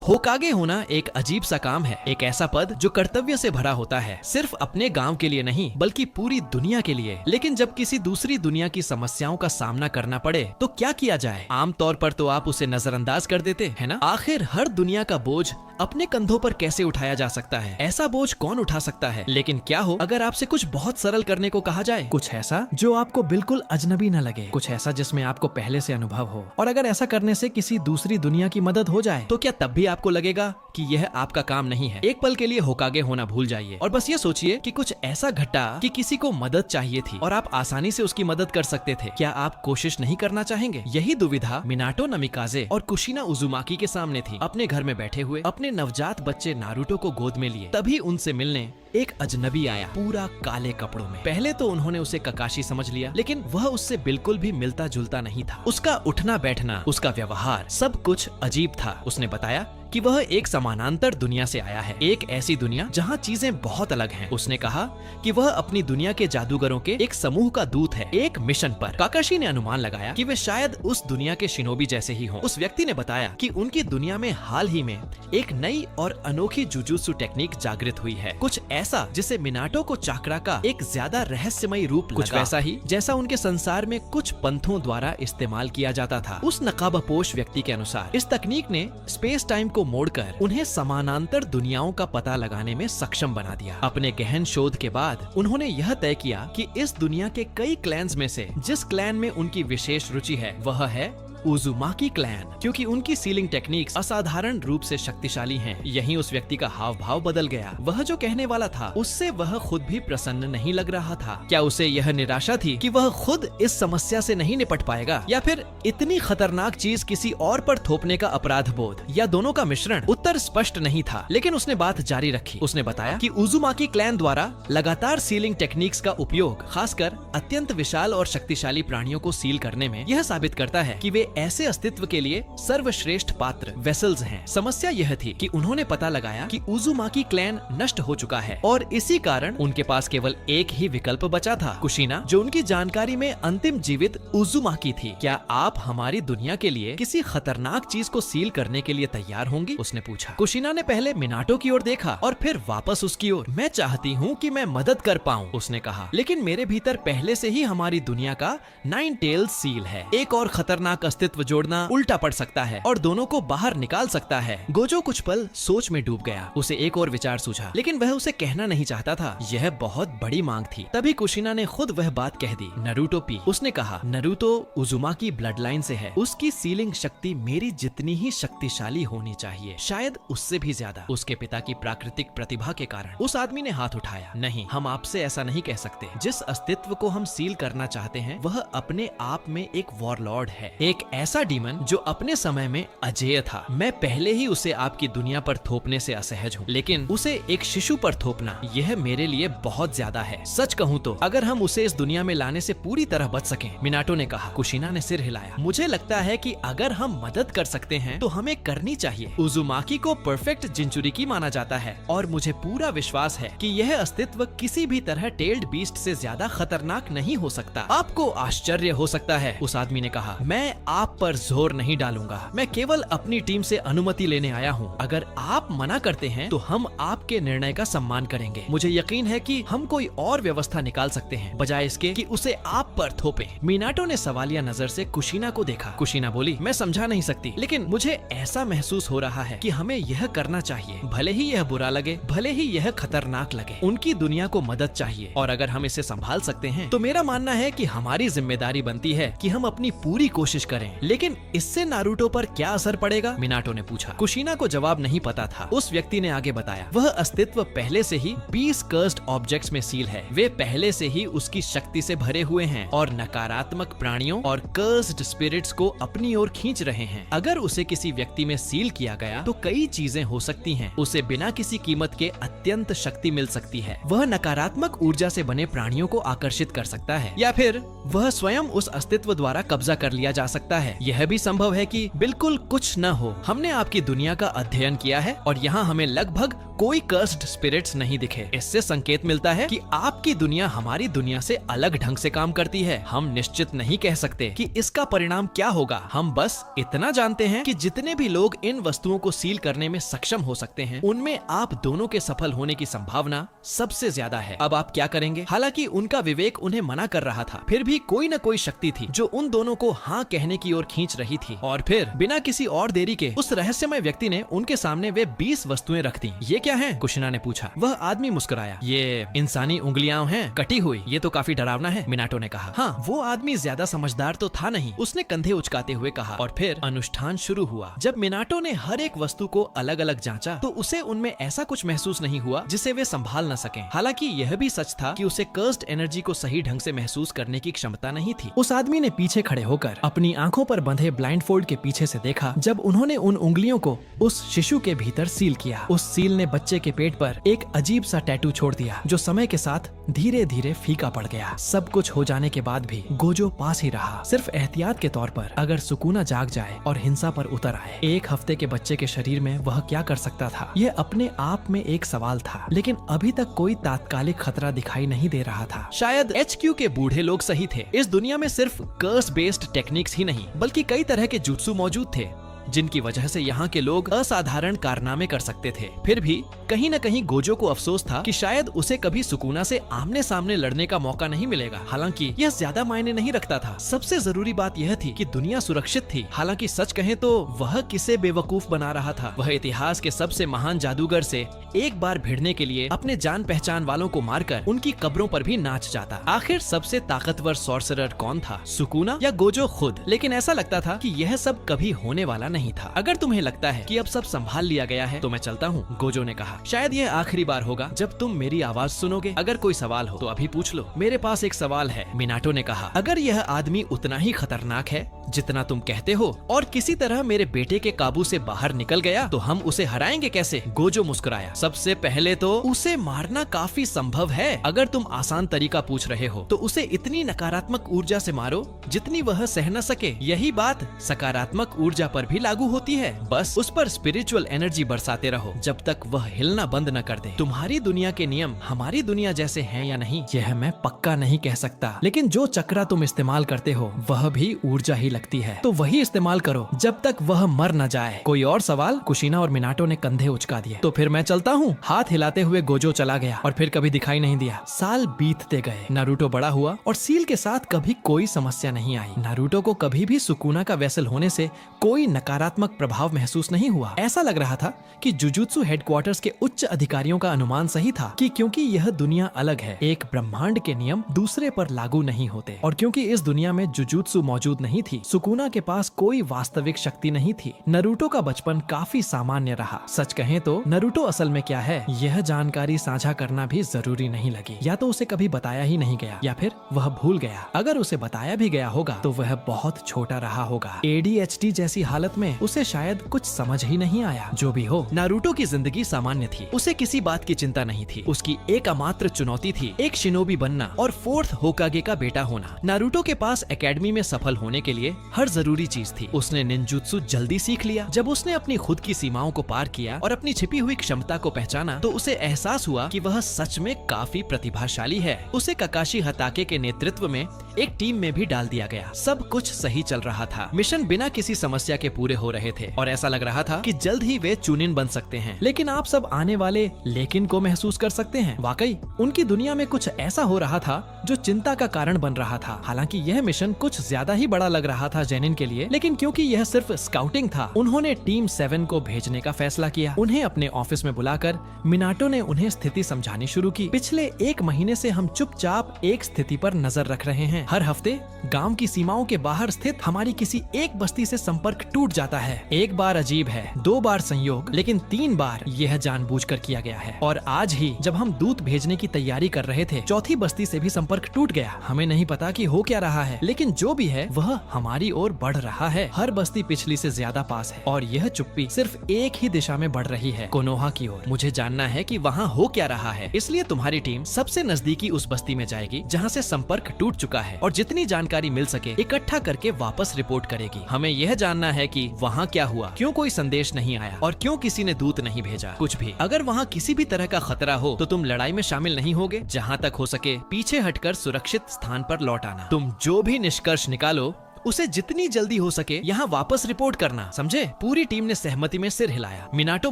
होकागे होना एक अजीब सा काम है, एक ऐसा पद जो कर्तव्य से भरा होता है, सिर्फ अपने गांव के लिए नहीं बल्कि पूरी दुनिया के लिए। लेकिन जब किसी दूसरी दुनिया की समस्याओं का सामना करना पड़े तो क्या किया जाए? आमतौर पर तो आप उसे नजरअंदाज कर देते है ना। आखिर हर दुनिया का बोझ अपने कंधों पर कैसे उठाया जा सकता है? ऐसा बोझ कौन उठा सकता है? लेकिन क्या हो अगर आपसे कुछ बहुत सरल करने को कहा जाए, कुछ ऐसा जो आपको बिल्कुल अजनबी न लगे, कुछ ऐसा जिसमें आपको पहले से अनुभव हो। और अगर ऐसा करने से किसी दूसरी दुनिया की मदद हो जाए तो क्या तब भी आपको लगेगा कि यह आपका काम नहीं है? एक पल के लिए होकागे होना भूल जाइए और बस ये सोचिए कि कुछ ऐसा घटा कि किसी को मदद चाहिए थी और आप आसानी से उसकी मदद कर सकते थे। क्या आप कोशिश नहीं करना चाहेंगे? यही दुविधा मिनाटो नमिकाजे और कुशिना उजुमाकी के सामने थी। अपने घर में बैठे हुए अपने नवजात बच्चे नारुतो को गोद में लिए, तभी उनसे मिलने एक अजनबी आया, पूरा काले कपड़ों में। पहले तो उन्होंने उसे ककाशी समझ लिया, लेकिन वह उससे बिल्कुल भी मिलता जुलता नहीं था। उसका उठना बैठना, उसका व्यवहार, सब कुछ अजीब था। उसने बताया कि वह एक समानांतर दुनिया से आया है, एक ऐसी दुनिया जहाँ चीजें बहुत अलग हैं। उसने कहा कि वह अपनी दुनिया के जादूगरों के एक समूह का दूत है, एक मिशन पर। काकाशी ने अनुमान लगाया कि वे शायद उस दुनिया के शिनोबी जैसे ही हों। उस व्यक्ति ने बताया कि उनकी दुनिया में हाल ही में एक नई और अनोखी जुजुत्सु टेक्निक जागृत हुई है, कुछ ऐसा जिसे मिनाटो को चाक्रा का एक ज्यादा रहस्यमयी रूप लगा, कुछ वैसा ही जैसा उनके संसार में कुछ पंथों द्वारा इस्तेमाल किया जाता था। उस नकाबपोश व्यक्ति के अनुसार इस तकनीक ने स्पेस टाइम को मोड़कर उन्हें समानांतर दुनियाओं का पता लगाने में सक्षम बना दिया। अपने गहन शोध के बाद उन्होंने यह तय किया कि इस दुनिया के कई क्लैन्स में से जिस क्लैन में उनकी विशेष रुचि है वह है उजुमाकी क्लैन, क्योंकि उनकी सीलिंग टेक्निक्स असाधारण रूप से शक्तिशाली हैं। यहीं उस व्यक्ति का हाव भाव बदल गया। वह जो कहने वाला था उससे वह खुद भी प्रसन्न नहीं लग रहा था। क्या उसे यह निराशा थी कि वह खुद इस समस्या से नहीं निपट पाएगा, या फिर इतनी खतरनाक चीज किसी और पर थोपने का अपराध बोध, या दोनों का मिश्रण? उत्तर स्पष्ट नहीं था, लेकिन उसने बात जारी रखी। उसने बताया कि उजुमाकी क्लैन द्वारा लगातार सीलिंग टेक्निक्स का उपयोग खासकर अत्यंत विशाल और शक्तिशाली प्राणियों को सील करने में यह साबित करता है कि वे ऐसे अस्तित्व के लिए सर्वश्रेष्ठ पात्र वेसल्स हैं। समस्या यह थी कि उन्होंने पता लगाया कि उजुमाकी क्लैन नष्ट हो चुका है और इसी कारण उनके पास केवल एक ही विकल्प बचा था, कुशिना, जो उनकी जानकारी में अंतिम जीवित उजुमाकी थी। क्या आप हमारी दुनिया के लिए किसी खतरनाक चीज को सील करने के लिए तैयार होंगी? उसने पूछा। कुशिना ने पहले मिनाटो की ओर देखा और फिर वापस उसकी ओर। मैं चाहती हूँ कि मैं मदद कर पाऊँ, उसने कहा, लेकिन मेरे भीतर पहले से ही हमारी दुनिया का 9 टेल्स सील है। एक और खतरनाक अस्तित्व जोड़ना उल्टा पड़ सकता है और दोनों को बाहर निकाल सकता है। गोजो कुछ पल सोच में डूब गया। उसे एक और विचार सूझा, लेकिन वह उसे कहना नहीं चाहता था। यह बहुत बड़ी मांग थी। तभी कुशिना ने खुद वह बात कह दी, नरूटो पी। उसने कहा, नरूटो उजुमाकी ब्लड लाइन से है। उसकी सीलिंग शक्ति मेरी जितनी ही शक्तिशाली होनी चाहिए, शायद उससे भी ज्यादा। उसके पिता की प्राकृतिक प्रतिभा के कारण। उस आदमी ने हाथ उठाया। नहीं, हम आपसे ऐसा नहीं कह सकते। जिस अस्तित्व को हम सील करना चाहते हैं वह अपने आप में एक वॉरलॉर्ड है, एक ऐसा डीमन जो अपने समय में अजेय था। मैं पहले ही उसे आपकी दुनिया पर थोपने से असहज हूँ, लेकिन उसे एक शिशु पर थोपना यह मेरे लिए बहुत ज्यादा है। सच कहूँ तो अगर हम उसे इस दुनिया में लाने से पूरी तरह बच सकें, मिनाटो ने कहा। कुशिना ने सिर हिलाया। मुझे लगता है कि अगर हम मदद कर सकते हैं तो हमें करनी चाहिए। उजुमाकी को परफेक्ट जिंचुरिकी माना जाता है और मुझे पूरा विश्वास है कि यह अस्तित्व किसी भी तरह टेल्ड बीस्ट से ज्यादा खतरनाक नहीं हो सकता। आपको आश्चर्य हो सकता है, उस आदमी ने कहा। मैं आप पर जोर नहीं डालूंगा, मैं केवल अपनी टीम से अनुमति लेने आया हूँ। अगर आप मना करते हैं तो हम आपके निर्णय का सम्मान करेंगे। मुझे यकीन है कि हम कोई और व्यवस्था निकाल सकते हैं, बजाय इसके कि उसे आप पर थोपे। मिनाटो ने सवालिया नजर से कुशिना को देखा। कुशिना बोली, मैं समझा नहीं सकती, लेकिन मुझे ऐसा महसूस हो रहा है कि हमें यह करना चाहिए, भले ही यह बुरा लगे, भले ही यह खतरनाक लगे। उनकी दुनिया को मदद चाहिए और अगर हम इसे संभाल सकते हैं तो मेरा मानना है कि हमारी जिम्मेदारी बनती है कि हम अपनी पूरी कोशिश करें। लेकिन इससे नारुतो पर क्या असर पड़ेगा? मिनाटो ने पूछा। कुशिना को जवाब नहीं पता था। उस व्यक्ति ने आगे बताया, वह अस्तित्व पहले से ही 20 कर्स्ड ऑब्जेक्ट्स में सील है। वे पहले से ही उसकी शक्ति से भरे हुए हैं और नकारात्मक प्राणियों और कर्स्ड स्पिरिट्स को अपनी ओर खींच रहे हैं। अगर उसे किसी व्यक्ति में सील किया गया तो कई चीजें हो सकती हैं। उसे बिना किसी कीमत के अत्यंत शक्ति मिल सकती है। वह नकारात्मक ऊर्जा से बने प्राणियों को आकर्षित कर सकता है, या फिर वह स्वयं उस अस्तित्व द्वारा कब्जा कर लिया जा सकता सकता है। यह भी संभव है कि बिल्कुल कुछ न हो। हमने आपकी दुनिया का अध्ययन किया है और यहाँ हमें लगभग कोई कर्स्ड स्पिरिट्स नहीं दिखे। इससे संकेत मिलता है कि आपकी दुनिया हमारी दुनिया से अलग ढंग से काम करती है। हम निश्चित नहीं कह सकते कि इसका परिणाम क्या होगा। हम बस इतना जानते हैं कि जितने भी लोग इन वस्तुओं को सील करने में सक्षम हो सकते हैं, उनमें आप दोनों के सफल होने की संभावना सबसे ज्यादा है। अब आप क्या करेंगे? हालांकि उनका विवेक उन्हें मना कर रहा था, फिर भी कोई न कोई शक्ति थी जो उन दोनों को हाँ कहने की ओर खींच रही थी। और फिर बिना किसी और देरी के उस रहस्यमय व्यक्ति ने उनके सामने वे 20 वस्तुएं रख दी। ये क्या है? कुशिना ने पूछा। वह आदमी मुस्कुराया। ये इंसानी उंगलियां हैं, कटी हुई। ये तो काफी डरावना है, मिनाटो ने कहा। हाँ, वो आदमी ज्यादा समझदार तो था नहीं, उसने कंधे उचकाते हुए कहा। और फिर अनुष्ठान शुरू हुआ। जब मिनाटो ने हर एक वस्तु को अलग अलग जांचा तो उसे उनमें ऐसा कुछ महसूस नहीं हुआ जिसे वे संभाल न सकें। हालांकि यह भी सच था कि उसे कर्स्ड एनर्जी को सही ढंग से महसूस करने की क्षमता नहीं थी। उस आदमी ने पीछे खड़े होकर अपनी आंखों पर बंधे ब्लाइंडफोल्ड के पीछे से देखा जब उन्होंने उन उंगलियों को उस शिशु के भीतर सील किया। उस सील ने बच्चे के पेट पर एक अजीब सा टैटू छोड़ दिया जो समय के साथ धीरे धीरे फीका पड़ गया। सब कुछ हो जाने के बाद भी गोजो पास ही रहा, सिर्फ एहतियात के तौर पर अगर सुकूना जाग जाए और हिंसा पर उतर आए। 1 हफ्ते के बच्चे के शरीर में वह क्या कर सकता था? यह अपने आप में एक सवाल था, लेकिन अभी तक कोई तात्कालिक खतरा दिखाई नहीं दे रहा था। शायद HQ के बूढ़े लोग सही थे। इस दुनिया में सिर्फ कर्स बेस्ड टेक्निक्स ही नहीं बल्कि कई तरह के जुत्सु मौजूद थे जिनकी वजह से यहाँ के लोग असाधारण कारनामे कर सकते थे। फिर भी कहीं न कहीं गोजो को अफसोस था कि शायद उसे कभी सुकूना से आमने सामने लड़ने का मौका नहीं मिलेगा। हालांकि यह ज्यादा मायने नहीं रखता था। सबसे जरूरी बात यह थी कि दुनिया सुरक्षित थी। हालांकि सच कहें तो वह किसे बेवकूफ बना रहा था। वह इतिहास के सबसे महान जादूगर से एक बार भिड़ने के लिए अपने जान पहचान वालों को मारकर उनकी कब्रों पर भी नाच जाता। आखिर सबसे ताकतवर सॉर्सरर कौन था, सुकूना या गोजो खुद? लेकिन ऐसा लगता था कि यह सब कभी होने वाला नहीं था। अगर तुम्हें लगता है कि अब सब संभाल लिया गया है तो मैं चलता हूँ, गोजो ने कहा। शायद यह आखिरी बार होगा जब तुम मेरी आवाज सुनोगे। अगर कोई सवाल हो तो अभी पूछ लो। मेरे पास एक सवाल है, मिनाटो ने कहा। अगर यह आदमी उतना ही खतरनाक है जितना तुम कहते हो और किसी तरह मेरे बेटे के काबू से बाहर निकल गया तो हम उसे हराएंगे कैसे? गोजो मुस्कुराया। सबसे पहले तो उसे मारना काफी संभव है। अगर तुम आसान तरीका पूछ रहे हो तो उसे इतनी नकारात्मक ऊर्जा से मारो जितनी वह सह न सके। यही बात सकारात्मक ऊर्जा पर भी लागू होती है। बस उस पर स्पिरिचुअल एनर्जी बरसाते रहो जब तक वह हिलना बंद न कर दे। तुम्हारी दुनिया के नियम हमारी दुनिया जैसे हैं या नहीं यह मैं पक्का नहीं कह सकता, लेकिन जो चक्रा तुम इस्तेमाल करते हो वह भी ऊर्जा ही लगती है, तो वही इस्तेमाल करो जब तक वह मर न जाए। कोई और सवाल? कुशिना और मिनाटो ने कंधे उचका दिए। तो फिर मैं चलता हूँ। हाथ हिलाते हुए गोजो चला गया और फिर कभी दिखाई नहीं दिया। साल बीतते गए, नारुतो बड़ा हुआ और सील के साथ कभी कोई समस्या नहीं आई। नारुतो को कभी भी सुकूना का वेसल होने से कोई नकारात्मक प्रभाव महसूस नहीं हुआ। ऐसा लग रहा था कि जुजुत्सु हेडक्वार्टर्स के उच्च अधिकारियों का अनुमान सही था कि क्योंकि यह दुनिया अलग है, एक ब्रह्मांड के नियम दूसरे पर लागू नहीं होते। और क्योंकि इस दुनिया में जुजुत्सु मौजूद नहीं थी, सुकूना के पास कोई वास्तविक शक्ति नहीं थी। नारुतो का बचपन काफी सामान्य रहा। सच कहें तो नारुतो असल में क्या है यह जानकारी साझा करना भी जरूरी नहीं लगी। या तो उसे कभी बताया ही नहीं गया या फिर वह भूल गया। अगर उसे बताया भी गया होगा तो वह बहुत छोटा रहा होगा। ADHD जैसी हालत में उसे शायद कुछ समझ ही नहीं आया। जो भी हो, नारुतो की जिंदगी सामान्य थी। उसे किसी बात की चिंता नहीं थी। उसकी एकमात्र चुनौती थी एक शिनोबी बनना और 4th होकागे का बेटा होना। नारुतो के पास एकेडमी में सफल होने के लिए हर जरूरी चीज थी। उसने निंजुत्सु जल्दी सीख लिया। जब उसने अपनी खुद की सीमाओं को पार किया और अपनी छिपी हुई क्षमता को पहचाना तो उसे एहसास हुआ कि वह सच में काफी प्रतिभाशाली है। उसे ककाशी हताके के नेतृत्व में एक टीम में भी डाल दिया गया। सब कुछ सही चल रहा था। मिशन बिना किसी समस्या के पूरे हो रहे थे और ऐसा लग रहा था कि जल्द ही वे चुनिन बन सकते हैं। लेकिन आप सब आने वाले लेकिन को महसूस कर सकते हैं। वाकई उनकी दुनिया में कुछ ऐसा हो रहा था जो चिंता का कारण बन रहा था। हालांकि यह मिशन कुछ ज्यादा ही बड़ा लग रहा था जेनिन के लिए, लेकिन क्योंकि यह सिर्फ स्काउटिंग था, उन्होंने टीम 7 को भेजने का फैसला किया। उन्हें अपने ऑफिस में बुलाकर मिनाटो ने उन्हें स्थिति समझानी शुरू की। पिछले 1 महीने से हम चुपचाप एक स्थिति पर नजर रख रहे हैं। हर हफ्ते गांव की सीमाओं के बाहर स्थित हमारी किसी एक बस्ती से संपर्क टूट जाता है। 1 बार अजीब है, 2 बार संयोग, लेकिन 3 बार यह जानबूझकर किया गया है। और आज ही जब हम दूत भेजने की तैयारी कर रहे थे, 4थी बस्ती से भी संपर्क टूट गया। हमें नहीं पता कि हो क्या रहा है, लेकिन जो भी है वह हमारे हमारी ओर बढ़ रहा है। हर बस्ती पिछली से ज्यादा पास है और यह चुप्पी सिर्फ एक ही दिशा में बढ़ रही है, कोनोहा की ओर। मुझे जानना है कि वहाँ हो क्या रहा है, इसलिए तुम्हारी टीम सबसे नजदीकी उस बस्ती में जाएगी जहाँ से संपर्क टूट चुका है और जितनी जानकारी मिल सके इकट्ठा करके वापस रिपोर्ट करेगी। हमें यह जानना है कि वहाँ क्या हुआ, क्यों कोई संदेश नहीं आया और क्यों किसी ने दूत नहीं भेजा, कुछ भी। अगर वहाँ किसी भी तरह का खतरा हो तो तुम लड़ाई में शामिल नहीं होगे। जहाँ तक हो सके पीछे हटकर सुरक्षित स्थान पर लौट आना। तुम जो भी निष्कर्ष निकालो उसे जितनी जल्दी हो सके यहाँ वापस रिपोर्ट करना, समझे? पूरी टीम ने सहमति में सिर हिलाया। मिनाटो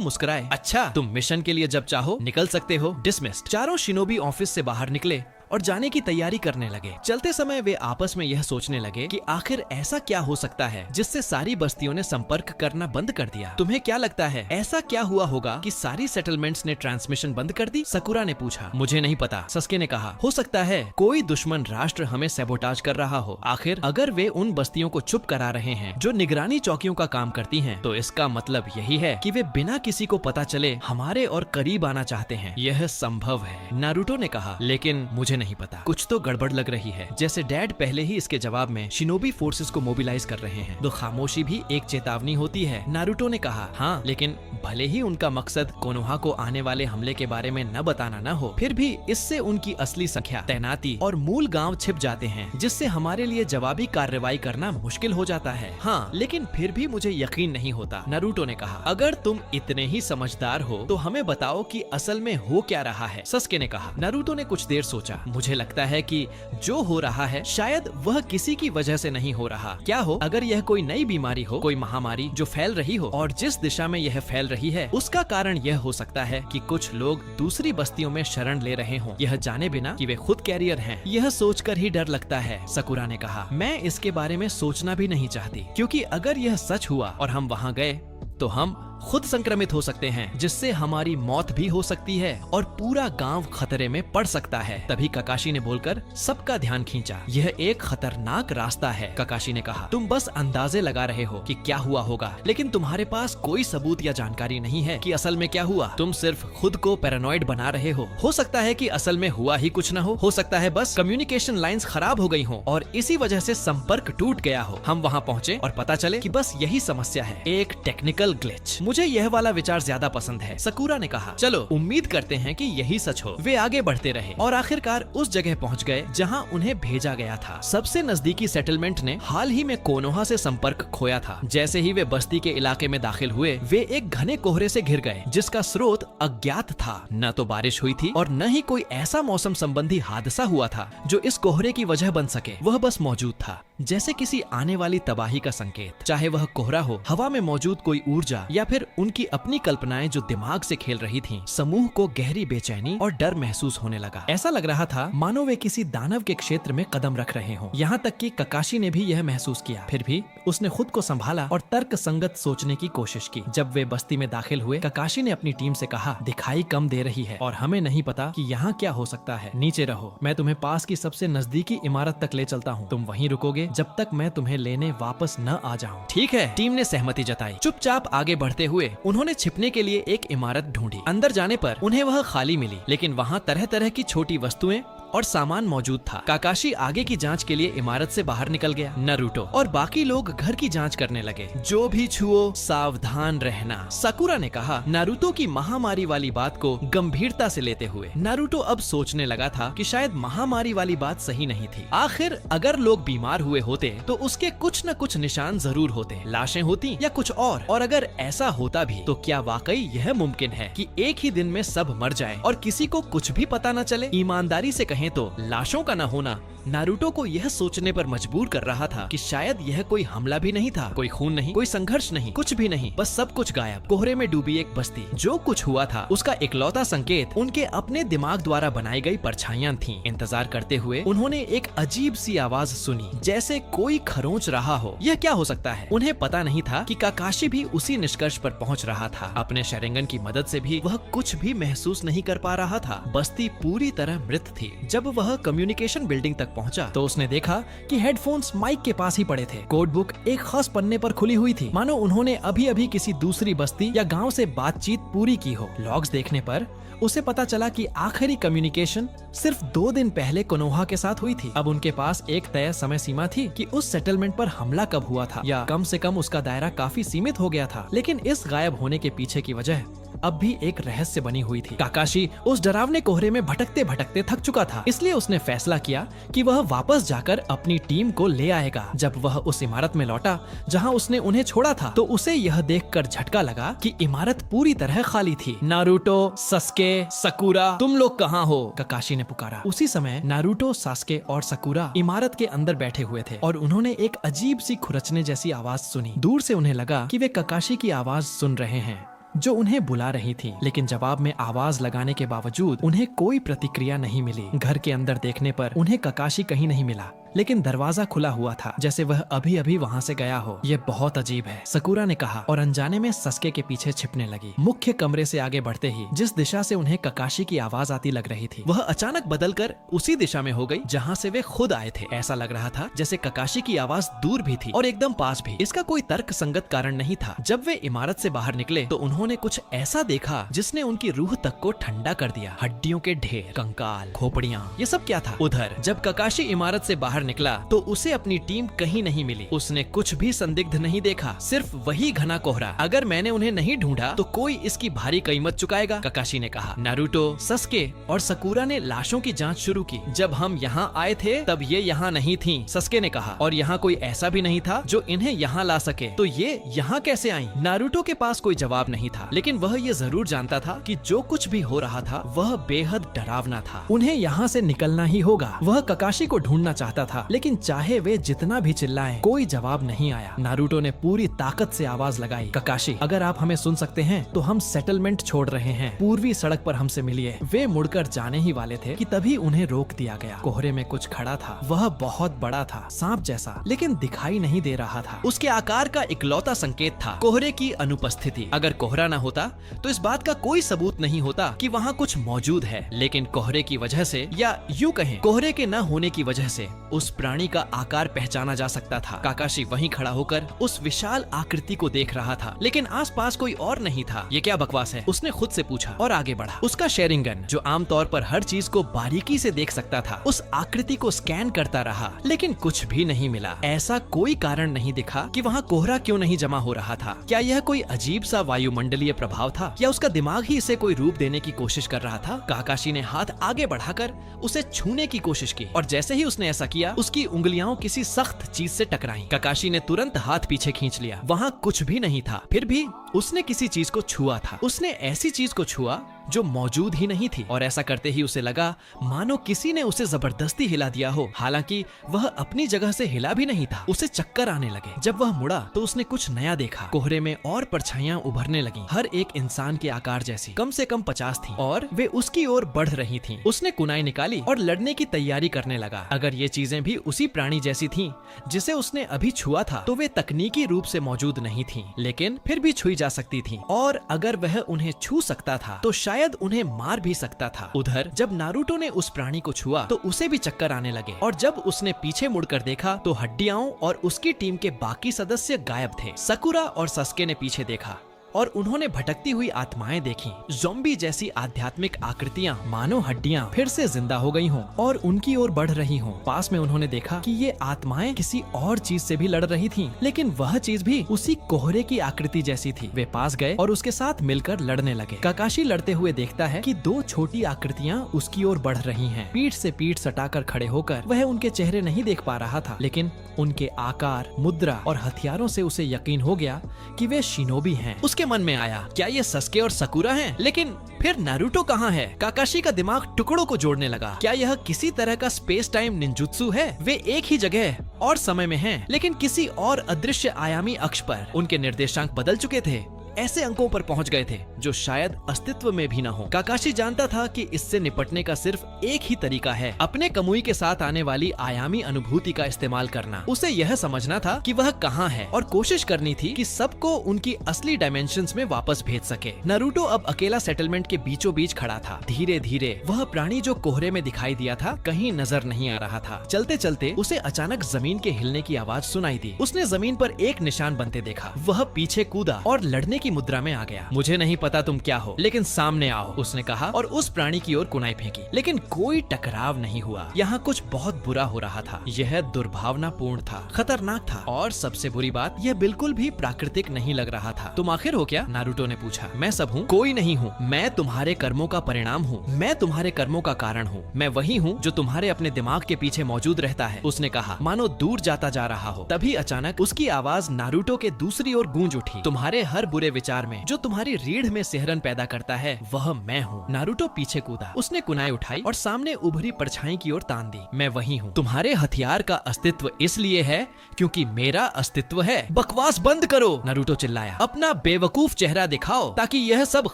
मुस्कुराए। अच्छा, तुम मिशन के लिए जब चाहो निकल सकते हो। डिसमिस्ड। चारों शिनोबी ऑफिस से बाहर निकले और जाने की तैयारी करने लगे। चलते समय वे आपस में यह सोचने लगे कि आखिर ऐसा क्या हो सकता है जिससे सारी बस्तियों ने संपर्क करना बंद कर दिया। तुम्हें क्या लगता है ऐसा क्या हुआ होगा कि सारी सेटलमेंट्स ने ट्रांसमिशन बंद कर दी? सकुरा ने पूछा। मुझे नहीं पता, सस्के ने कहा। हो सकता है कोई दुश्मन राष्ट्र हमें सैबोटाज कर रहा हो। आखिर अगर वे उन बस्तियों को चुप करा रहे हैं जो निगरानी चौकियों का काम करती हैं, तो इसका मतलब यही है कि वे बिना किसी को पता चले हमारे और करीब आना चाहते हैं। यह संभव है, नारुतो ने कहा, लेकिन मुझे नहीं पता। कुछ तो गड़बड़ लग रही है। जैसे डैड पहले ही इसके जवाब में शिनोबी फोर्सेस को मोबिलाइज कर रहे हैं। तो खामोशी भी एक चेतावनी होती है, नारुतो ने कहा। हाँ, लेकिन भले ही उनका मकसद कोनोहा को आने वाले हमले के बारे में न बताना न हो, फिर भी इससे उनकी असली संख्या, तैनाती और मूल गांव छिप जाते हैं, जिससे हमारे लिए जवाबी कार्रवाई करना मुश्किल हो जाता है। हाँ, लेकिन फिर भी मुझे यकीन नहीं होता, नारुतो ने कहा। अगर तुम इतने ही समझदार हो तो हमें बताओ कि असल में हो क्या रहा है, सस्के ने कहा। नारुतो ने कुछ देर सोचा। मुझे लगता है कि जो हो रहा है शायद वह किसी की वजह से नहीं हो रहा। क्या हो अगर यह कोई नई बीमारी हो, कोई महामारी जो फैल रही हो, और जिस दिशा में यह फैल रही है उसका कारण यह हो सकता है कि कुछ लोग दूसरी बस्तियों में शरण ले रहे हों, यह जाने बिना कि वे खुद कैरियर हैं। यह सोचकर ही डर लगता है, सकुरा ने कहा। मैं इसके बारे में सोचना भी नहीं चाहती, क्योंकि अगर यह सच हुआ और हम वहाँ गए तो हम खुद संक्रमित हो सकते हैं, जिससे हमारी मौत भी हो सकती है और पूरा गांव खतरे में पड़ सकता है। तभी ककाशी ने बोलकर सबका ध्यान खींचा। यह एक खतरनाक रास्ता है, ककाशी ने कहा। तुम बस अंदाजे लगा रहे हो कि क्या हुआ होगा, लेकिन तुम्हारे पास कोई सबूत या जानकारी नहीं है कि असल में क्या हुआ। तुम सिर्फ खुद को पैरानॉइड बना रहे हो सकता है कि असल में हुआ ही कुछ न हो सकता है बस कम्युनिकेशन लाइंस खराब हो गई हो और इसी वजह से संपर्क टूट गया हो। हम वहाँ पहुँचे और पता चले कि बस यही समस्या है, एक टेक्निकल ग्लिच। मुझे यह वाला विचार ज्यादा पसंद है, सकुरा ने कहा। चलो उम्मीद करते हैं कि यही सच हो। वे आगे बढ़ते रहे और आखिरकार उस जगह पहुंच गए जहां उन्हें भेजा गया था। सबसे नजदीकी सेटलमेंट ने हाल ही में कोनोहा से संपर्क खोया था। जैसे ही वे बस्ती के इलाके में दाखिल हुए, वे एक घने कोहरे से घिर गए जिसका स्रोत अज्ञात था। न तो बारिश हुई थी और न ही कोई ऐसा मौसम संबंधी हादसा हुआ था जो इस कोहरे की वजह बन सके। वह बस मौजूद था, जैसे किसी आने वाली तबाही का संकेत। चाहे वह कोहरा हो, हवा में मौजूद कोई ऊर्जा या फिर उनकी अपनी कल्पनाएं जो दिमाग से खेल रही थीं, समूह को गहरी बेचैनी और डर महसूस होने लगा। ऐसा लग रहा था मानो वे किसी दानव के क्षेत्र में कदम रख रहे हों। यहाँ तक कि ककाशी ने भी यह महसूस किया। फिर भी उसने खुद को संभाला और तर्क संगत सोचने की कोशिश की। जब वे बस्ती में दाखिल हुए, ककाशी ने अपनी टीम से कहा, दिखाई कम दे रही है और हमें नहीं पता कि यहाँ क्या हो सकता है। नीचे रहो, मैं तुम्हें पास की सबसे नजदीकी इमारत तक ले चलता हूँ। तुम वहीं रुकोगे जब तक मैं तुम्हें लेने वापस न आ जाऊँ। ठीक है, टीम ने सहमति जताई। चुपचाप आगे बढ़ते हुए उन्होंने छिपने के लिए एक इमारत ढूंढी। अंदर जाने पर उन्हें वह खाली मिली, लेकिन वहाँ तरह तरह की छोटी वस्तुएं और सामान मौजूद था। काकाशी आगे की जांच के लिए इमारत से बाहर निकल गया। नारुतो और बाकी लोग घर की जांच करने लगे। जो भी छुओ सावधान रहना, सकुरा ने कहा, नारुतो की महामारी वाली बात को गंभीरता से लेते हुए। नारुतो अब सोचने लगा था कि शायद महामारी वाली बात सही नहीं थी। आखिर अगर लोग बीमार हुए होते तो उसके कुछ न कुछ निशान जरूर होते, लाशें होती या कुछ और अगर ऐसा होता भी तो क्या वाकई यह मुमकिन है कि एक ही दिन में सब मर जाए और किसी को कुछ भी पता न चले? ईमानदारी से कहें तो लाशों का न होना नारुतो को यह सोचने पर मजबूर कर रहा था कि शायद यह कोई हमला भी नहीं था, कोई खून नहीं, कोई संघर्ष नहीं, कुछ भी नहीं, बस सब कुछ गायब। कोहरे में डूबी एक बस्ती। जो कुछ हुआ था उसका इकलौता संकेत उनके अपने दिमाग द्वारा बनाई गई परछाइयां थीं। इंतजार करते हुए उन्होंने एक अजीब सी आवाज सुनी, जैसे कोई खरोंच रहा हो। यह क्या हो सकता है? उन्हें पता नहीं था कि काकाशी भी उसी निष्कर्ष पर पहुंच रहा था। अपने शरेंगन की मदद से भी वह कुछ भी महसूस नहीं कर पा रहा था। बस्ती पूरी तरह मृत थी। जब वह कम्युनिकेशन बिल्डिंग तक पहुंचा तो उसने देखा कि हेडफोन्स माइक के पास ही पड़े थे। कोड बुक एक खास पन्ने पर खुली हुई थी, मानो उन्होंने अभी अभी किसी दूसरी बस्ती या गांव से बातचीत पूरी की हो। लॉग्स देखने पर उसे पता चला कि आखिरी कम्युनिकेशन सिर्फ 2 दिन पहले कोनोहा के साथ हुई थी। अब उनके पास एक तय समय सीमा थी कि उस सेटलमेंट पर हमला कब हुआ था, या कम से कम उसका दायरा काफी सीमित हो गया था। लेकिन इस गायब होने के पीछे की वजह अब भी एक रहस्य बनी हुई थी। काकाशी उस डरावने कोहरे में भटकते भटकते थक चुका था, इसलिए उसने फैसला किया कि वह वापस जाकर अपनी टीम को ले आएगा। जब वह उस इमारत में लौटा जहां उसने उन्हें छोड़ा था, तो उसे यह देखकर झटका लगा कि इमारत पूरी तरह खाली थी। नारुतो, सस्के, सकुरा, तुम लोग कहाँ हो? काकाशी ने पुकारा। उसी समय नारुतो, सास्के और सकुरा इमारत के अंदर बैठे हुए थे और उन्होंने एक अजीब सी खुरचने जैसी आवाज सुनी। दूर से उन्हें लगा कि वे काकाशी की आवाज सुन रहे हैं जो उन्हें बुला रही थी, लेकिन जवाब में आवाज लगाने के बावजूद उन्हें कोई प्रतिक्रिया नहीं मिली। घर के अंदर देखने पर उन्हें काकाशी कहीं नहीं मिला, लेकिन दरवाजा खुला हुआ था, जैसे वह अभी अभी वहाँ से गया हो। ये बहुत अजीब है, सकुरा ने कहा और अनजाने में सस्के के पीछे छिपने लगी। मुख्य कमरे से आगे बढ़ते ही जिस दिशा से उन्हें काकाशी की आवाज आती लग रही थी, वह अचानक बदलकर उसी दिशा में हो गई जहाँ से वे खुद आए थे। ऐसा लग रहा था जैसे काकाशी की आवाज दूर भी थी और एकदम पास भी। इसका कोई तर्क संगत कारण नहीं था। जब वे इमारत से बाहर निकले तो उन्होंने कुछ ऐसा देखा जिसने उनकी रूह तक को ठंडा कर दिया। हड्डियों के ढेर, कंकाल, खोपड़ियाँ, ये सब क्या था? उधर जब काकाशी इमारत से बाहर निकला तो उसे अपनी टीम कहीं नहीं मिली। उसने कुछ भी संदिग्ध नहीं देखा, सिर्फ वही घना कोहरा। अगर मैंने उन्हें नहीं ढूंढा तो कोई इसकी भारी कीमत चुकाएगा, काकाशी ने कहा। नारुतो, सस्के और सकुरा ने लाशों की जांच शुरू की। जब हम यहाँ आए थे तब ये यहाँ नहीं थीं, सस्के ने कहा, और यहाँ कोई ऐसा भी नहीं था जो इन्हें यहाँ ला सके। तो ये यहाँ कैसे आई? नारुतो के पास कोई जवाब नहीं था, लेकिन वह ये जरूर जानता था कि जो कुछ भी हो रहा था वह बेहद डरावना था। उन्हें यहाँ से निकलना ही होगा। वह काकाशी को ढूंढना चाहता था, लेकिन चाहे वे जितना भी चिल्लाएं, कोई जवाब नहीं आया। नारुतो ने पूरी ताकत से आवाज लगाई, काकाशी, अगर आप हमें सुन सकते हैं तो हम सेटलमेंट छोड़ रहे हैं, पूर्वी सड़क पर हमसे मिलिए। वे मुड़कर जाने ही वाले थे कि तभी उन्हें रोक दिया गया। कोहरे में कुछ खड़ा था, वह बहुत बड़ा था, सांप जैसा, लेकिन दिखाई नहीं दे रहा था। उसके आकार का इकलौता संकेत था कोहरे की अनुपस्थिति। अगर कोहरा न होता तो इस बात का कोई सबूत नहीं होता कि वहाँ कुछ मौजूद है, लेकिन कोहरे की वजह से, या यूं कहें कोहरे के न होने की वजह से, उस प्राणी का आकार पहचाना जा सकता था। काकाशी वहीं खड़ा होकर उस विशाल आकृति को देख रहा था, लेकिन आसपास कोई और नहीं था। ये क्या बकवास है? उसने खुद से पूछा और आगे बढ़ा। उसका शेयरिंग गन, जो आमतौर पर हर चीज को बारीकी से देख सकता था, उस आकृति को स्कैन करता रहा, लेकिन कुछ भी नहीं मिला। ऐसा कोई कारण नहीं दिखा कि वहाँ कोहरा क्यों नहीं जमा हो रहा था। क्या यह कोई अजीब सा वायुमंडलीय प्रभाव था, या उसका दिमाग ही इसे कोई रूप देने की कोशिश कर रहा था? काकाशी ने हाथ आगे बढ़ाकर उसे छूने की कोशिश की, और जैसे ही उसने ऐसा किया उसकी उंगलियां किसी सख्त चीज से टकराईं। काकाशी ने तुरंत हाथ पीछे खींच लिया। वहाँ कुछ भी नहीं था, फिर भी उसने किसी चीज को छुआ था। उसने ऐसी चीज को छुआ जो मौजूद ही नहीं थी, और ऐसा करते ही उसे लगा मानो किसी ने उसे जबरदस्ती हिला दिया हो। हालांकि वह अपनी जगह से हिला भी नहीं था। उसे चक्कर आने लगे। जब वह मुड़ा तो उसने कुछ नया देखा। कोहरे में और परछाइयां उभरने लगीं, हर एक इंसान के आकार जैसी, कम से कम 50 थी, और वे उसकी ओर बढ़ रही थीं। उसने कुनाई निकाली और लड़ने की तैयारी करने लगा। अगर ये चीजें भी उसी प्राणी जैसी थीं जिसे उसने अभी छुआ था, तो वे तकनीकी रूप से मौजूद नहीं थीं, लेकिन फिर भी छुई जा सकती थीं, और अगर वह उन्हें छू सकता था तो शायद उन्हें मार भी सकता था। उधर जब नारुतो ने उस प्राणी को छुआ तो उसे भी चक्कर आने लगे, और जब उसने पीछे मुड़कर देखा तो हड्डियां और उसकी टीम के बाकी सदस्य गायब थे। सकुरा और सस्के ने पीछे देखा और उन्होंने भटकती हुई आत्माएं देखी, ज़ॉम्बी जैसी आध्यात्मिक आकृतियां, मानो हड्डियां फिर से जिंदा हो गई हों और उनकी ओर बढ़ रही हों। पास में उन्होंने देखा कि ये आत्माएं किसी और चीज से भी लड़ रही थीं, लेकिन वह चीज भी उसी कोहरे की आकृति जैसी थी। वे पास गए और उसके साथ मिलकर लड़ने लगे। काकाशी लड़ते हुए देखता है कि 2 छोटी आकृतियां उसकी ओर बढ़ रही हैं। पीठ से पीठ सटाकर खड़े होकर वह उनके चेहरे नहीं देख पा रहा था, लेकिन उनके आकार, मुद्रा और हथियारों से उसे यकीन हो गया कि वे शिनोबी हैं। उसके मन में आया, क्या ये सस्के और सकुरा हैं? लेकिन फिर नारुतो कहाँ है? काकाशी का दिमाग टुकड़ों को जोड़ने लगा। क्या यह किसी तरह का स्पेस टाइम निंजुत्सु है? वे एक ही जगह और समय में हैं, लेकिन किसी और अदृश्य आयामी अक्ष पर। उनके निर्देशांक बदल चुके थे, ऐसे अंकों पर पहुंच गए थे जो शायद अस्तित्व में भी न हो। काकाशी जानता था कि इससे निपटने का सिर्फ एक ही तरीका है, अपने कमुई के साथ आने वाली आयामी अनुभूति का इस्तेमाल करना। उसे यह समझना था कि वह कहाँ है और कोशिश करनी थी कि सबको उनकी असली डायमेंशंस में वापस भेज सके। नारुतो अब अकेला सेटलमेंट के बीचों बीच खड़ा था। धीरे धीरे वह प्राणी जो कोहरे में दिखाई दिया था कहीं नजर नहीं आ रहा था। चलते चलते उसे अचानक जमीन के हिलने की आवाज सुनाई दी। उसने जमीन पर एक निशान बनते देखा। वह पीछे कूदा और लड़ने की मुद्रा में आ गया। मुझे नहीं पता तुम क्या हो, लेकिन सामने आओ, उसने कहा और उस प्राणी की ओर कुनाई फेंकी। लेकिन कोई टकराव नहीं हुआ। यहाँ कुछ बहुत बुरा हो रहा था। यह दुर्भावनापूर्ण था, खतरनाक था, और सबसे बुरी बात, यह बिल्कुल भी प्राकृतिक नहीं लग रहा था। तुम आखिर हो क्या? नारुतो ने पूछा। मैं सब हूँ? कोई नहीं हूँ। मैं तुम्हारे कर्मों का परिणाम हूँ। मैं तुम्हारे कर्मों का कारण हूँ। मैं वही हूँ जो तुम्हारे अपने दिमाग के पीछे मौजूद रहता है, उसने कहा, मानो दूर जाता जा रहा हो। तभी अचानक उसकी आवाज नारुतो के दूसरी ओर गूंज उठी। तुम्हारे हर बुरे विचार में जो तुम्हारी रीढ़ में सिहरन पैदा करता है, वह मैं हूँ। नारुतो पीछे कूदा। उसने कुनाई उठाई और सामने उभरी परछाई की ओर तान दी। मैं वही हूँ। तुम्हारे हथियार का अस्तित्व इसलिए है क्योंकि मेरा अस्तित्व है। बकवास बंद करो, नारुतो चिल्लाया। अपना बेवकूफ चेहरा दिखाओ ताकि यह सब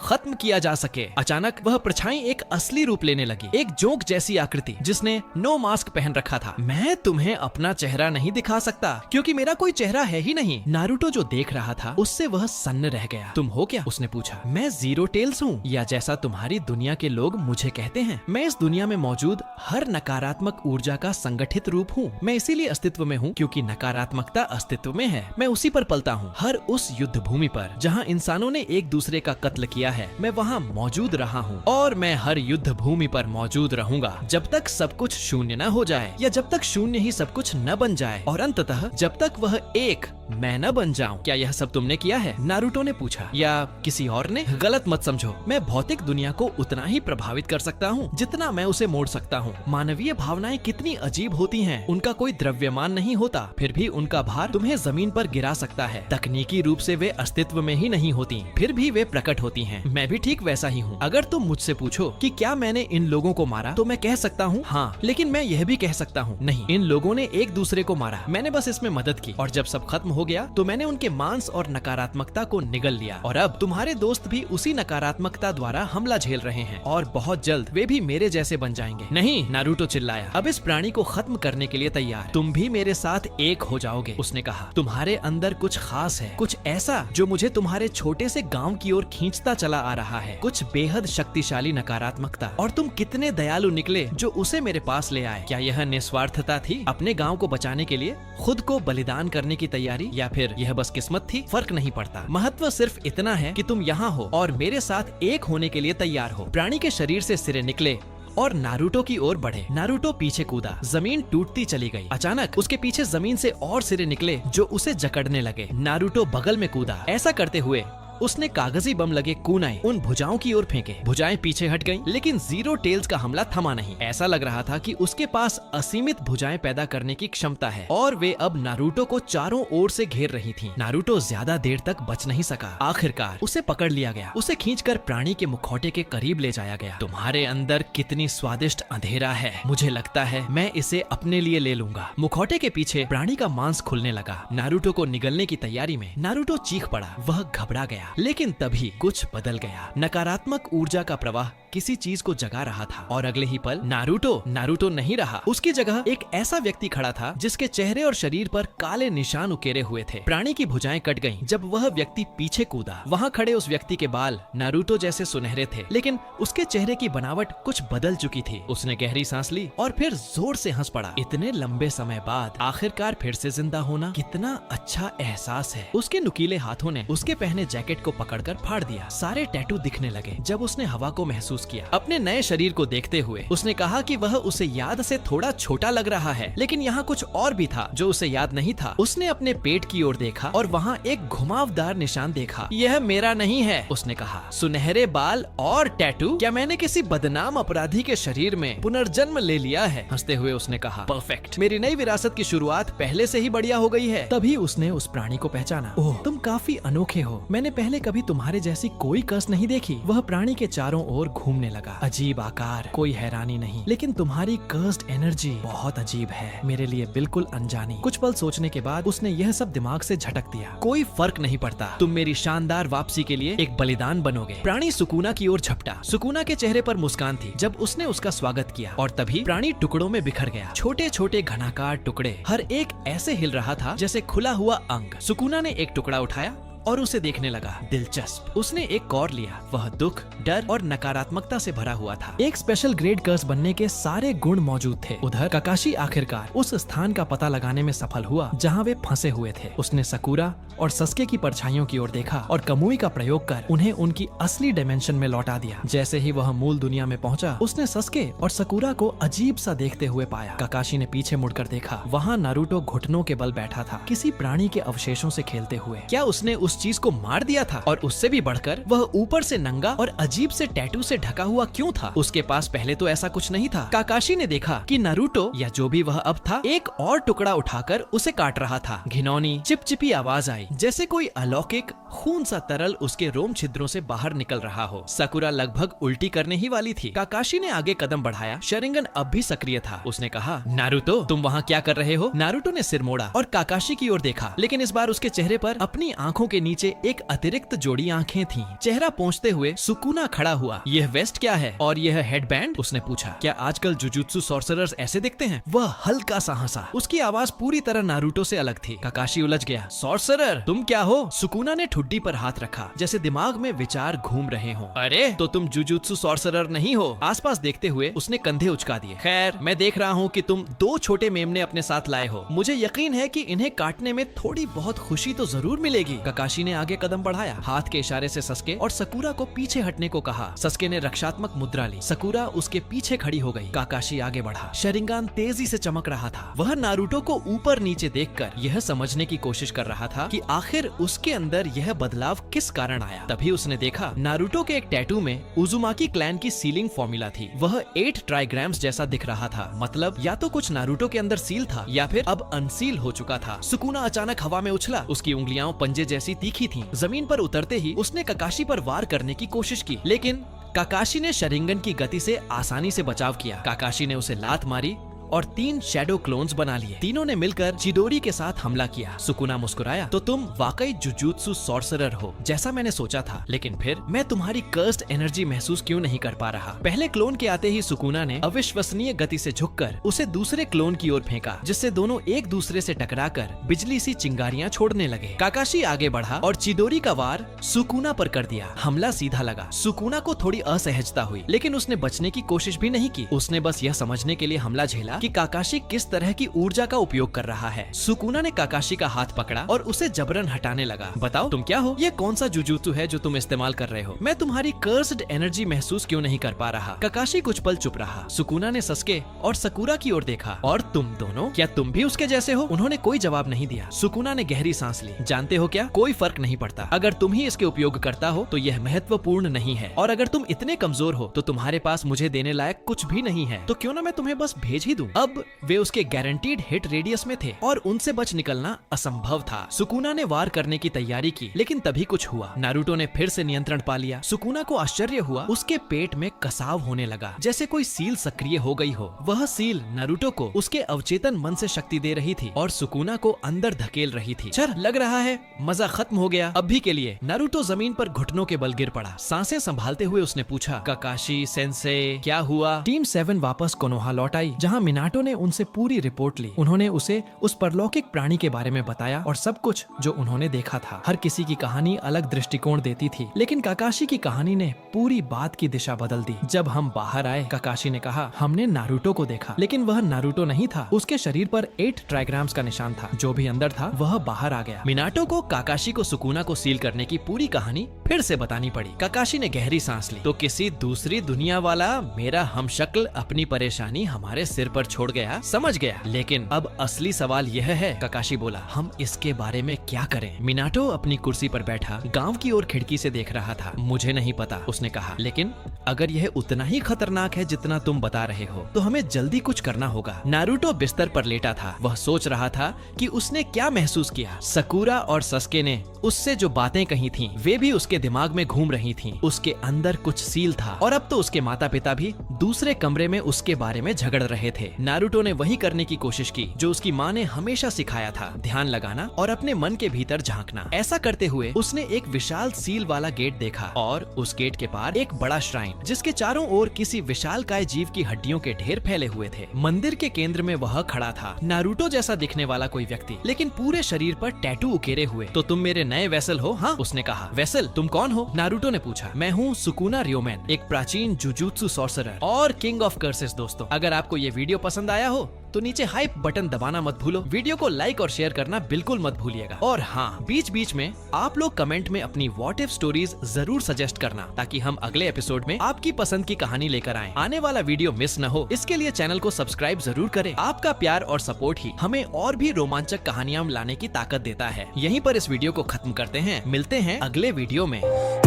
खत्म किया जा सके। अचानक वह परछाई एक असली रूप लेने लगी, एक जोंक जैसी आकृति जिसने नो मास्क पहन रखा था। मैं तुम्हें अपना चेहरा नहीं दिखा सकता क्योंकि मेरा कोई चेहरा है ही नहीं। नारुतो जो देख रहा था उससे वह सन्न रह गया। तुम हो क्या? उसने पूछा। मैं जीरो टेल्स हूँ, या जैसा तुम्हारी दुनिया के लोग मुझे कहते हैं, मैं इस दुनिया में मौजूद हर नकारात्मक ऊर्जा का संगठित रूप हूँ। मैं इसीलिए अस्तित्व में हूँ क्योंकि नकारात्मकता अस्तित्व में है। मैं उसी पर पलता हूँ। हर उस युद्ध भूमि पर जहाँ इंसानों ने एक दूसरे का कत्ल किया है, मैं वहाँ मौजूद रहा हूँ, और मैं हर युद्ध भूमि पर मौजूद रहूंगा जब तक सब कुछ शून्य न हो जाए, या जब तक शून्य ही सब कुछ न बन जाए, और अंततः जब तक वह एक मैं न बन जाऊं। क्या यह सब तुमने किया है? नारुतो ने पूछा। या किसी और ने? गलत मत समझो। मैं भौतिक दुनिया को उतना ही प्रभावित कर सकता हूँ जितना मैं उसे मोड़ सकता हूँ। मानवीय भावनाएं कितनी अजीब होती हैं। उनका कोई द्रव्यमान नहीं होता, फिर भी उनका भार तुम्हें जमीन पर गिरा सकता है। तकनीकी रूप से वे अस्तित्व में ही नहीं होती, फिर भी वे प्रकट होती हैं। मैं भी ठीक वैसा ही हूँ। अगर तुम मुझसे पूछो कि क्या मैंने इन लोगों को मारा, तो मैं कह सकता हूँ हाँ, लेकिन मैं यह भी कह सकता हूँ नहीं, इन लोगों ने एक दूसरे को मारा, मैंने बस इसमें मदद की, और जब सब खत्म हो गया तो मैंने उनके मांस और नकारात्मकता को निगल लिया, और अब तुम्हारे दोस्त भी उसी नकारात्मकता द्वारा हमला झेल रहे हैं, और बहुत जल्द वे भी मेरे जैसे बन जाएंगे। नहीं, नारुतो चिल्लाया, अब इस प्राणी को खत्म करने के लिए तैयार। तुम भी मेरे साथ एक हो जाओगे, उसने कहा। तुम्हारे अंदर कुछ खास है, कुछ ऐसा जो मुझे तुम्हारे छोटे से गांव की ओर खींचता चला आ रहा है, कुछ बेहद शक्तिशाली नकारात्मकता, और तुम कितने दयालु निकले जो उसे मेरे पास ले आए। क्या यह निस्वार्थता थी, अपने गांव को बचाने के लिए खुद को बलिदान करने की तैयारी, या फिर यह बस किस्मत थी? फर्क नहीं पड़ता। महत्व सिर्फ इतना है कि तुम यहाँ हो और मेरे साथ एक होने के लिए तैयार हो। प्राणी के शरीर से सिरे निकले और नारुतो की ओर बढ़े। नारुतो पीछे कूदा। जमीन टूटती चली गई। अचानक उसके पीछे जमीन से और सिरे निकले जो उसे जकड़ने लगे। नारुतो बगल में कूदा। ऐसा करते हुए उसने कागजी बम लगे कुनाई उन भुजाओं की ओर फेंके। भुजाएं पीछे हट गईं, लेकिन जीरो टेल्स का हमला थमा नहीं। ऐसा लग रहा था कि उसके पास असीमित भुजाएं पैदा करने की क्षमता है, और वे अब नारुतो को चारों ओर से घेर रही थीं। नारुतो ज्यादा देर तक बच नहीं सका। आखिरकार उसे पकड़ लिया गया। उसे खींचकर प्राणी के मुखौटे के करीब ले जाया गया। तुम्हारे अंदर कितनी स्वादिष्ट अंधेरा है, मुझे लगता है मैं इसे अपने लिए ले लूंगा। मुखौटे के पीछे प्राणी का मांस खुलने लगा। नारुतो को निगलने की तैयारी में नारुतो चीख पड़ा। वह घबरा गया, लेकिन तभी कुछ बदल गया। नकारात्मक ऊर्जा का प्रवाह किसी चीज को जगा रहा था, और अगले ही पल नारुतो नहीं रहा। उसकी जगह एक ऐसा व्यक्ति खड़ा था जिसके चेहरे और शरीर पर काले निशान उकेरे हुए थे। प्राणी की भुजाएं कट गईं जब वह व्यक्ति पीछे कूदा। वहाँ खड़े उस व्यक्ति के बाल नारुतो जैसे सुनहरे थे, लेकिन उसके चेहरे की बनावट कुछ बदल चुकी थी। उसने गहरी सांस ली और फिर जोर से हंस पड़ा। इतने लंबे समय बाद आखिरकार फिर से जिंदा होना कितना अच्छा एहसास है। उसके नुकीले हाथों ने उसके पहने जैकेट को पकड़कर फाड़ दिया। सारे टैटू दिखने लगे। जब उसने हवा को महसूस किया अपने नए शरीर को देखते हुए, उसने कहा कि वह उसे याद से थोड़ा छोटा लग रहा है, लेकिन यहाँ कुछ और भी था जो उसे याद नहीं था। उसने अपने पेट की ओर देखा और वहाँ एक घुमावदार निशान देखा। यह मेरा नहीं है, उसने कहा। सुनहरे बाल और टैटू? क्या मैंने किसी बदनाम अपराधी के शरीर में पुनर्जन्म ले लिया है? हंसते हुए उसने कहा, परफेक्ट, मेरी नई विरासत की शुरुआत पहले से ही बढ़िया हो गई है। तभी उसने उस प्राणी को पहचाना। ओह, तुम काफी अनोखे हो। मैंने पहले कभी तुम्हारे जैसी कोई कस नहीं देखी। वह प्राणी के चारों ओर घूमने लगा। अजीब आकार, कोई हैरानी नहीं, लेकिन तुम्हारी कर्स्ड एनर्जी बहुत अजीब है, मेरे लिए बिल्कुल अनजानी। कुछ पल सोचने के बाद उसने यह सब दिमाग से झटक दिया। कोई फर्क नहीं पड़ता, तुम मेरी शानदार वापसी के लिए एक बलिदान बनोगे। प्राणी सुकुना की ओर झपटा। सुकुना के चेहरे पर मुस्कान थी जब उसने उसका स्वागत किया, और तभी प्राणी टुकड़ों में बिखर गया। छोटे छोटे घनाकार टुकड़े, हर एक ऐसे हिल रहा था जैसे खुला हुआ अंग। सुकुना ने एक टुकड़ा उठाया और उसे देखने लगा। दिलचस्प। उसने एक कॉर लिया। वह दुख, डर और नकारात्मकता से भरा हुआ था। एक स्पेशल ग्रेड कर्स बनने के सारे गुण मौजूद थे। उधर काकाशी आखिरकार उस स्थान का पता लगाने में सफल हुआ जहाँ वे फंसे हुए थे। उसने सकुरा और सस्के की परछाइयों की ओर देखा और कमुई का प्रयोग कर उन्हें उनकी असली डायमेंशन में लौटा दिया। जैसे ही वह मूल दुनिया में पहुंचा, उसने सस्के और सकुरा को अजीब सा देखते हुए पाया। काकाशी ने पीछे मुड़कर देखा। वहाँ नारुतो घुटनों के बल बैठा था, किसी प्राणी के अवशेषों से खेलते हुए। क्या उसने उस चीज को मार दिया था? और उससे भी बढ़कर वह ऊपर से नंगा और अजीब से टैटू से ढका हुआ क्यों था? उसके पास पहले तो ऐसा कुछ नहीं था। काकाशी ने देखा कि नारुतो या जो भी वह अब था, एक और टुकड़ा उठाकर उसे काट रहा था। घिनौनी चिपचिपी आवाज आई, जैसे कोई अलौकिक खून सा तरल उसके रोम छिद्रों से बाहर निकल रहा हो। सकुरा लगभग उल्टी करने ही वाली थी। काकाशी ने आगे कदम बढ़ाया। शरिंगन अब भी सक्रिय था। उसने कहा, नारुतो, तुम वहाँ क्या कर रहे हो? नारुतो ने सिर मोड़ा और काकाशी की ओर देखा, लेकिन इस बार उसके चेहरे पर अपनी आंखों के नीचे एक अतिरिक्त जोड़ी आंखें थीं। चेहरा पोंछते हुए सुकुना खड़ा हुआ। यह वेस्ट क्या है और यह हेडबैंड? उसने पूछा। क्या आजकल जुजुत्सु सॉर्सरर्स ऐसे दिखते हैं? वह हल्का सा हंसा। उसकी आवाज पूरी तरह नारुतो से अलग थी। काकाशी उलझ गया। सॉर्सरर, तुम क्या हो? सुकुना ने ठुड्डी पर हाथ रखा, जैसे दिमाग में विचार घूम रहे हों। अरे, तो तुम जुजुत्सु सॉर्सरर नहीं हो? आसपास देखते हुए उसने कंधे उचका दिए। खैर, मैं देख रहा हूँ कि तुम 2 छोटे मेमने अपने साथ लाए हो। मुझे यकीन है कि इन्हें काटने में थोड़ी बहुत खुशी तो जरूर मिलेगी। काकाशी ने आगे कदम बढ़ाया। हाथ के इशारे से सस्के और सकुरा को पीछे हटने को कहा। सस्के ने रक्षात्मक मुद्रा ली। सकुरा उसके पीछे खड़ी हो गई। काकाशी आगे बढ़ा। शरिंगान तेजी से चमक रहा था। वह नारुतो को ऊपर नीचे देखकर यह समझने की कोशिश कर रहा था कि आखिर उसके अंदर यह बदलाव किस कारण आया। तभी उसने देखा, नारुतो के एक टैटू में उजुमाकी क्लैन की सीलिंग फॉर्मूला थी। वह 8 ट्राइग्राम्स जैसा दिख रहा था। मतलब या तो कुछ नारुतो के अंदर सील था या फिर अब अनसील हो चुका था। सुकुना अचानक हवा में उछला। उसकी उंगलियां पंजे जैसी तीखी थीं। जमीन पर उतरते ही उसने काकाशी पर वार करने की कोशिश की, लेकिन काकाशी ने शरिंगन की गति से आसानी से बचाव किया। काकाशी ने उसे लात मारी और 3 शैडो क्लोन्स बना लिए। तीनों ने मिलकर चिडोरी के साथ हमला किया। सुकुना मुस्कुराया। तो तुम वाकई जुजुत्सु सॉर्सरर हो, जैसा मैंने सोचा था। लेकिन फिर मैं तुम्हारी कर्स्ड एनर्जी महसूस क्यों नहीं कर पा रहा? पहले क्लोन के आते ही सुकुना ने अविश्वसनीय गति से झुककर उसे दूसरे क्लोन की ओर फेंका, जिससे दोनों एक दूसरे से टकराकर बिजली सी चिंगारियां छोड़ने लगे। काकाशी आगे बढ़ा और चिडोरी का वार सुकुना पर कर दिया। हमला सीधा लगा। सुकुना को थोड़ी असहजता हुई, लेकिन उसने बचने की कोशिश भी नहीं की। उसने बस यह समझने के लिए हमला झेला कि काकाशी किस तरह की ऊर्जा का उपयोग कर रहा है। सुकुना ने काकाशी का हाथ पकड़ा और उसे जबरन हटाने लगा। बताओ, तुम क्या हो? ये कौन सा जुजुत्सु है जो तुम इस्तेमाल कर रहे हो? मैं तुम्हारी कर्स्ड एनर्जी महसूस क्यों नहीं कर पा रहा? काकाशी कुछ पल चुप रहा। सुकुना ने सस्के और सकुरा की ओर देखा। और तुम दोनों, क्या तुम भी उसके जैसे हो? उन्होंने कोई जवाब नहीं दिया। सुकुना ने गहरी सांस ली। जानते हो क्या, कोई फर्क नहीं पड़ता। अगर तुम ही इसके उपयोग करता हो तो यह महत्वपूर्ण नहीं है, और अगर तुम इतने कमजोर हो तो तुम्हारे पास मुझे देने लायक कुछ भी नहीं है। तो क्यों ना मैं तुम्हें बस भेज ही दूं। अब वे उसके गारंटीड हिट रेडियस में थे और उनसे बच निकलना असंभव था। सुकुना ने वार करने की तैयारी की, लेकिन तभी कुछ हुआ। नारुतो ने फिर से नियंत्रण पा लिया। सुकुना को आश्चर्य हुआ। उसके पेट में कसाव होने लगा, जैसे कोई सील सक्रिय हो गई हो। वह सील नारुतो को उसके अवचेतन मन से शक्ति दे रही थी और सुकुना को अंदर धकेल रही थी। चल, लग रहा है मजा खत्म हो गया अब भी के लिए। नारुतो जमीन पर घुटनों के बल गिर पड़ा। सांसें संभालते हुए उसने पूछा, काकाशी सेंसे, क्या हुआ? टीम 7 वापस कोनोहा लौट आई, जहाँ मिनाटो ने उनसे पूरी रिपोर्ट ली। उन्होंने उसे उस परलौकिक प्राणी के बारे में बताया और सब कुछ जो उन्होंने देखा था। हर किसी की कहानी अलग दृष्टिकोण देती थी, लेकिन काकाशी की कहानी ने पूरी बात की दिशा बदल दी। जब हम बाहर आए, काकाशी ने कहा, हमने नारुतो को देखा, लेकिन वह नारुतो नहीं था। उसके शरीर पर 8 ट्राइग्राम्स का निशान था। जो भी अंदर था वह बाहर आ गया। मिनाटो को काकाशी को सुकुना को सील करने की पूरी कहानी फिर से बतानी पड़ी। काकाशी ने गहरी सांस ली। तो किसी दूसरी दुनिया वाला मेरा हमशक्ल अपनी परेशानी हमारे सिर पर छोड़ गया, समझ गया। लेकिन अब असली सवाल यह है, काकाशी बोला, हम इसके बारे में क्या करें? मिनाटो अपनी कुर्सी पर बैठा गांव की ओर खिड़की से देख रहा था। मुझे नहीं पता, उसने कहा, लेकिन अगर यह उतना ही खतरनाक है जितना तुम बता रहे हो तो हमें जल्दी कुछ करना होगा। नारुतो बिस्तर पर लेटा था। वह सोच रहा था कि उसने क्या महसूस किया। सकुरा और सस्के ने उससे जो बातें कही थीं, वे भी उसके दिमाग में घूम रही थीं। उसके अंदर कुछ सील था और अब तो उसके माता पिता भी दूसरे कमरे में उसके बारे में झगड़ रहे थे। नारुतो ने वही करने की कोशिश की जो उसकी माँ ने हमेशा सिखाया था, ध्यान लगाना और अपने मन के भीतर झांकना। ऐसा करते हुए उसने एक विशाल सील वाला गेट देखा और उस गेट के पार एक बड़ा श्राइन जिसके चारों ओर किसी विशालकाय जीव की हड्डियों के ढेर फैले हुए थे। मंदिर के केंद्र में वह खड़ा था, नारुतो जैसा दिखने वाला कोई व्यक्ति, लेकिन पूरे शरीर पर टैटू उकेरे हुए। तो तुम मेरे नए वेसल हो? हाँ, उसने कहा। वेसल, तुम कौन हो? नारुतो ने पूछा। मैं हूँ सुकुना रियोमेन, एक प्राचीन जुजुत्सु सॉर्सरर और किंग ऑफ कर्सेस। दोस्तों, अगर आपको ये वीडियो पसंद आया हो तो नीचे हाइप बटन दबाना मत भूलो। वीडियो को लाइक और शेयर करना बिल्कुल मत भूलिएगा। और हाँ, बीच बीच में आप लोग कमेंट में अपनी व्हाट इफ स्टोरीज जरूर सजेस्ट करना, ताकि हम अगले एपिसोड में आपकी पसंद की कहानी लेकर आएं। आने वाला वीडियो मिस न हो, इसके लिए चैनल को सब्सक्राइब जरूर करें। आपका प्यार और सपोर्ट ही हमें और भी रोमांचक कहानियां लाने की ताकत देता है। यहीं पर इस वीडियो को खत्म करते हैं। मिलते हैं अगले वीडियो में।